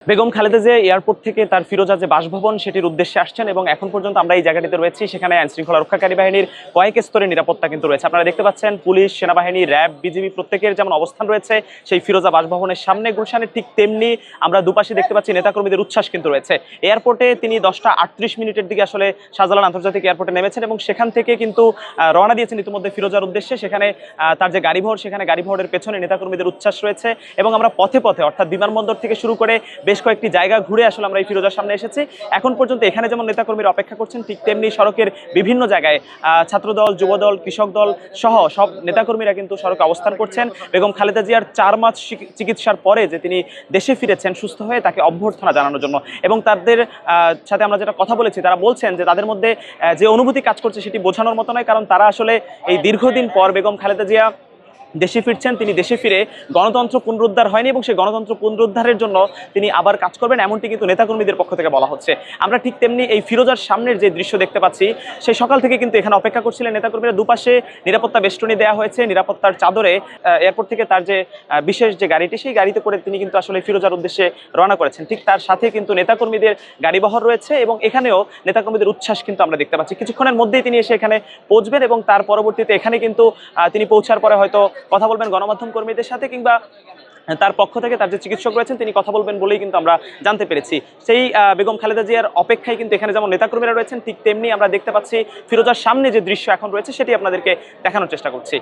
Begum Khaleda Zia airport থেকে তার ফিরোজা যে বাসভবন সেটির উদ্দেশ্যে আসছেন এবং এখন পর্যন্ত আমরা এই জায়গাটিতে রয়েছি, সেখানে আইনশৃঙ্খলা রক্ষাকারী বাহিনীর কয়েক স্তরের নিরাপত্তা কিন্তু রয়েছে। আপনারা দেখতে পাচ্ছেন পুলিশ, সেনাবাহিনী, র্যাব, বিজিবি প্রত্যেকের যেমন অবস্থান রয়েছে সেই ফিরোজা বাসভবনের সামনে গুলশানের, ঠিক তেমনি আমরা দুপাশে দেখতে পাচ্ছি নেতাকর্মীদের উচ্ছ্বাস কিন্তু রয়েছে। এয়ারপোর্টে তিনি 10টা 38 মিনিটের দিকে আসলে শাহজালাল আন্তর্জাতিক এয়ারপোর্টে নেমেছেন এবং সেখান থেকে কিন্তু রওনা দিয়েছেন ইতিমধ্যে ফিরোজার উদ্দেশ্যে। সেখানে তার যে গাড়িবহর, সেখানে গাড়িবহরের পেছনে নেতাকর্মীদের উচ্ছ্বাস রয়েছে এবং আমরা পথে পথে অর্থাৎ বিমানবন্দর থেকে শুরু করে বেশ কয়েকটি জায়গা ঘুরে আসলে আমরা এই ফিরোজার সামনে এসেছি। এখন পর্যন্ত এখানে যেমন নেতাকর্মীরা অপেক্ষা করছেন, ঠিক তেমনি সড়কের বিভিন্ন জায়গায় ছাত্রদল, যুবদল, কৃষক দল সহ সব নেতাকর্মীরা কিন্তু সড়কে অবস্থান করছেন। বেগম খালেদা জিয়ার 4 মাস চিকিৎসার পরে যে তিনি দেশে ফিরেছেন সুস্থ হয়ে, তাকে অভ্যর্থনা জানানোর জন্য। এবং তাদের সাথে আমরা যেটা কথা বলেছি, তারা বলছেন যে তাদের মধ্যে যে অনুভূতি কাজ করছে সেটি বোঝানোর মতো নয়, কারণ তারা আসলে এই দীর্ঘদিন পর বেগম খালেদা জিয়া দেশে ফিরছেন। তিনি দেশে ফিরে গণতন্ত্র পুনরুদ্ধার হয়নি এবং সেই গণতন্ত্র পুনরুদ্ধারের জন্য তিনি আবার কাজ করবেন, এমনটি কিন্তু নেতাকর্মীদের পক্ষ থেকে বলা হচ্ছে। আমরা ঠিক তেমনি এই ফিরোজার সামনের যে দৃশ্য দেখতে পাচ্ছি, সেই সকাল থেকে কিন্তু এখানে অপেক্ষা করছিলেন নেতাকর্মীরা। দুপাশে নিরাপত্তা বেষ্টনী দেওয়া হয়েছে, নিরাপত্তার চাদরে এয়ারপোর্ট থেকে তার যে বিশেষ যে গাড়িটি, সেই গাড়িতে করে তিনি কিন্তু আসলে ফিরোজার উদ্দেশ্যে রওনা করেছেন। ঠিক তার সাথে কিন্তু নেতাকর্মীদের গাড়িবহর রয়েছে এবং এখানেও নেতাকর্মীদের উচ্ছ্বাস কিন্তু আমরা দেখতে পাচ্ছি। কিছুক্ষণের মধ্যেই তিনি এসে এখানে পৌঁছবেন এবং তার পরবর্তীতে এখানে কিন্তু তিনি পৌঁছার পরে হয়তো কথা বলবেন গণমাধ্যম কর্মীদের সাথে, কিংবা তার পক্ষ থেকে তার যে চিকিৎসক রয়েছেন তিনি কথা বলবেন বলেই কিন্তু আমরা জানতে পেরেছি। সেই বেগম খালেদা জিয়ার অপেক্ষায় কিন্তু এখানে যেমন নেতাকর্মীরা রয়েছেন, ঠিক তেমনি আমরা দেখতে পাচ্ছি ফিরোজার সামনে যে দৃশ্য এখন রয়েছে সেটি আপনাদেরকে দেখানোর চেষ্টা করছি।